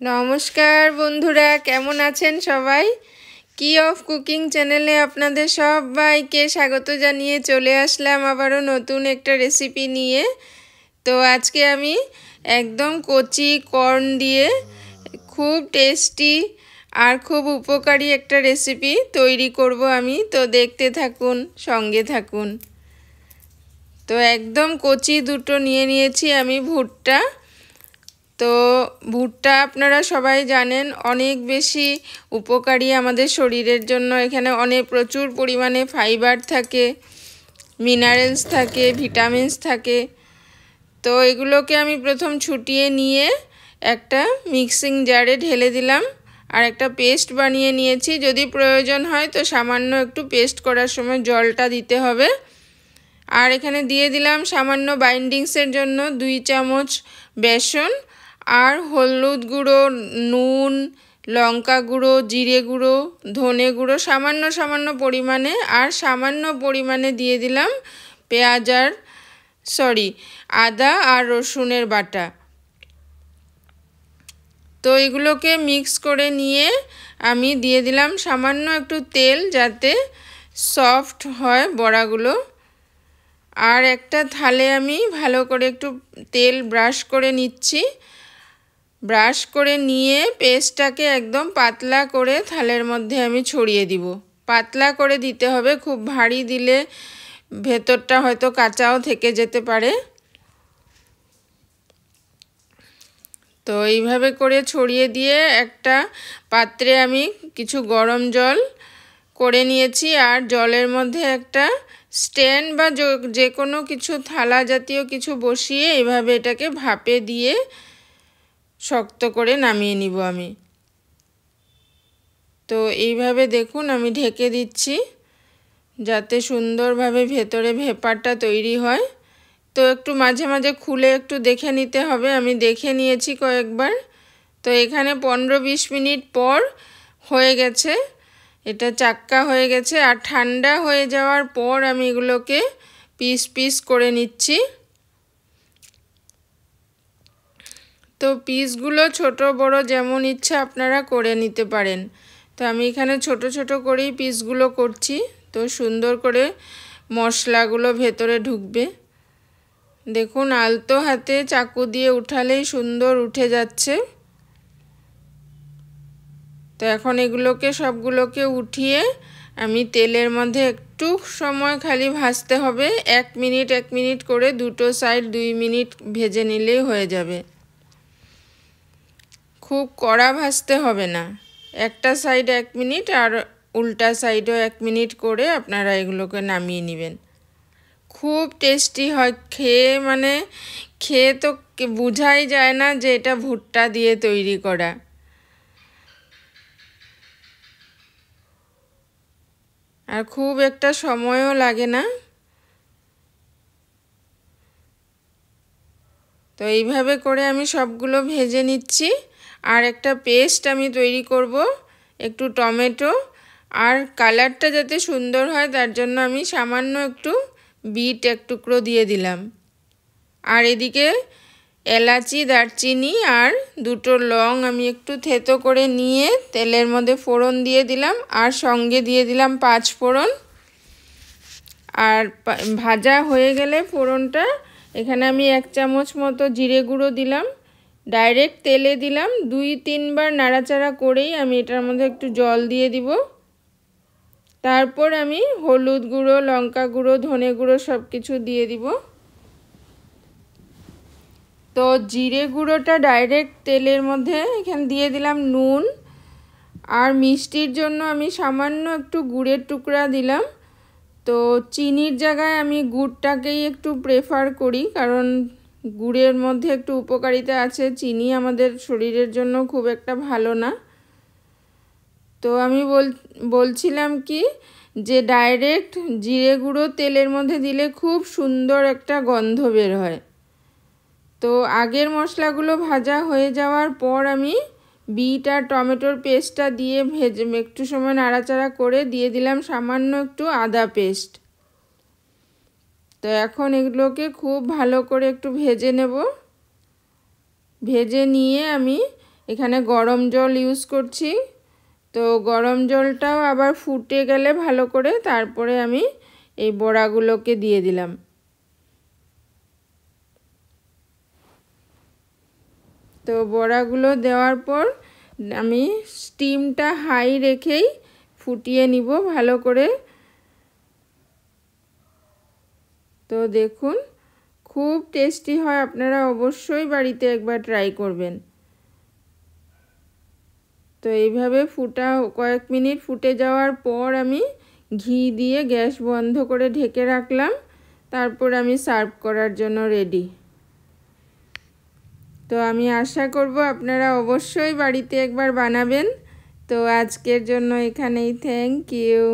নমস্কার বন্ধুরা, কেমন আছেন সবাই? কি অফ কুকিং চ্যানেলে আপনাদের সবাইকে স্বাগত জানিয়ে চলে আসলাম আবারও নতুন একটা রেসিপি নিয়ে। তো আজকে আমি একদম কচি কর্ন দিয়ে খুব টেস্টি আর খুব উপকারী একটা রেসিপি তৈরি করব আমি। তো দেখতে থাকুন, সঙ্গে থাকুন। তো একদম কচি দুটো নিয়ে নিয়েছি আমি ভুট্টা। তো ভুট্টা আপনারা সবাই জানেন অনেক বেশি উপকারী আমাদের শরীরের জন্য। এখানে প্রচুর পরিমাণে ফাইবার থাকে, মিনারেলস থাকে, ভিটামিনস থাকে। তো এগুলোকে আমি প্রথম ছুটিয়ে নিয়ে একটা মিক্সিং জারে ঢেলে দিলাম আর একটা পেস্ট বানিয়ে নিয়েছি। যদি প্রয়োজন হয় তো সামান্য একটু পেস্ট করার সময় জলটা দিতে হবে। আর এখানে দিয়ে দিলাম সামান্য বাইন্ডিংসের জন্য 2 চামচ বেসন আর হলুদ গুঁড়ো, নুন, লঙ্কা গুঁড়ো, জিরে গুঁড়ো, ধনে গুঁড়ো সামান্য সামান্য পরিমাণে, আর সামান্য পরিমাণে দিয়ে দিলাম আদা আর রসুনের বাটা। তো এগুলোকে মিক্স করে নিয়ে আমি দিয়ে দিলাম সামান্য একটু তেল, যাতে সফট হয় বড়াগুলো। আর একটা থালে আমি ভালো করে একটু তেল ব্রাশ করে নিচ্ছি। ব্রাশ করে নিয়ে পেস্টটাকে একদম পাতলা করে থালের মধ্যে আমি ছড়িয়ে দিব। পাতলা করে দিতে হবে, খুব ভারী দিলে ভেতরটা হয়তো কাঁচাও থেকে যেতে পারে। তো এইভাবে করে ছড়িয়ে দিয়ে একটা পাত্রে আমি কিছু গরম জল করে নিয়েছি, আর জলের মধ্যে একটা স্ট্যান্ড বা যে কোনো কিছু থালা জাতীয় কিছু বসিয়ে এইভাবে এটাকে ভাপে দিয়ে শক্ত করে নামিয়ে নিব আমি। তো এইভাবে দেখুন আমি ঢেকে দিচ্ছি, যাতে সুন্দরভাবে ভেতরে ভেপারটা তৈরি হয়। তো একটু মাঝে মাঝে খুলে একটু দেখে নিতে হবে। আমি দেখে নিয়েছি কয়েকবার। তো এখানে 15-20 মিনিট পর হয়ে গেছে, এটা চাক্কা হয়ে গেছে। আর ঠান্ডা হয়ে যাওয়ার পর আমি এগুলোকে পিস পিস করে নিচ্ছি। তো পিসগুলো ছোট বড় যেমন ইচ্ছা আপনারা করে নিতে পারেন। তো আমি এখানে ছোট ছোট করেই পিসগুলো করছি। তো সুন্দর করে মশলাগুলো ভেতরে ঢুকবে। দেখুন আলতো হাতে চাকু দিয়ে উঠালেই সুন্দর উঠে যাচ্ছে। তো এখন এগুলোকে সবগুলোকে উঠিয়ে আমি তেলের মধ্যে একটু সময় খালি ভাজতে হবে। 1 মিনিট করে দুটো সাইড 2 মিনিট ভেজে নিলেই হয়ে যাবে। খুব কড়া ভাজতে হবে না। একটা সাইড 1 মিনিট আর উল্টা সাইডও 1 মিনিট করে আপনারা এগুলোকে নামিয়ে নেবেন। খুব টেস্টি হয় খেয়ে তো বোঝাই যায় না যে এটা ভুট্টা দিয়ে তৈরি করা। আর খুব একটা সময়ও লাগে না। তো এইভাবে করে আমি সবগুলো ভেজে নিচ্ছি। আর একটা পেস্ট আমি তৈরি করব, একটু টমেটো আর কালারটা যাতে সুন্দর হয় তার জন্য আমি সামান্য একটু বিট এক টুকরো দিয়ে দিলাম। আর এদিকে এলাচি, দারচিনি আর 2টো লং আমি একটু থেতো করে নিয়ে তেলের মধ্যে ফোড়ন দিয়ে দিলাম, আর সঙ্গে দিয়ে দিলাম 5 ফোড়ন। আর ভাজা হয়ে গেলে ফোড়নটা এখানে আমি 1 চামচ মতো জিরে গুঁড়ো দিলাম। ডাইরেক্ট তেলে দিলাম, 2-3 বার নাড়াচাড়া করেই আমি এটার মধ্যে একটু জল দিয়ে দিব। তারপর আমি হলুদ গুঁড়ো, লঙ্কা গুঁড়ো, ধনে গুঁড়ো সব কিছু দিয়ে দিব। তো জিরে গুঁড়োটা ডাইরেক্ট তেলের মধ্যে এখানে দিয়ে দিলাম। নুন আর মিষ্টির জন্য আমি সামান্য একটু গুড়ের টুকরা দিলাম। তো চিনির জায়গায় আমি গুড়টাকেই একটু প্রেফার করি, কারণ গুড়ের মধ্যে একটু উপকারিতা আছে। চিনি আমাদের শরীরের জন্য খুব একটা ভালো না। তো আমি বলছিলাম কি যে ডাইরেক্ট জিরে গুঁড়ো তেলের মধ্যে দিলে খুব সুন্দর একটা গন্ধ বের হয়। তো আগের মশলাগুলো ভাজা হয়ে যাওয়ার পর আমি বিট আর টমেটোর পেস্টটা দিয়ে একটু সময় নাড়াচাড়া করে দিয়ে দিলাম সামান্য একটু আদা পেস্ট। তো এখন এগুলোকে খুব ভালো করে একটু ভেজে নেব। ভেজে নিয়ে আমি এখানে গরম জল ইউজ করছি। তো গরম জলটাও আবার ফুটে গেলে ভালো করে তারপরে আমি এই বড়াগুলোকে দিয়ে দিলাম। তো বড়াগুলো দেওয়ার পর আমি স্টিমটা হাই রেখেই ফুটিয়ে নিব ভালো করে। তো দেখুন খুব টেস্টি হয়, আপনারা অবশ্যই বাড়িতে একবার ট্রাই করবেন। তো এইভাবে কয়েক মিনিট ফুটে যাওয়ার পর আমি ঘি দিয়ে গ্যাস বন্ধ করে ঢেকে রাখলাম। তারপর আমি সার্ভ করার জন্য রেডি। তো আমি আশা করব আপনারা অবশ্যই বাড়িতে একবার বানাবেন। তো আজকের জন্য এখানেই, থ্যাংক ইউ।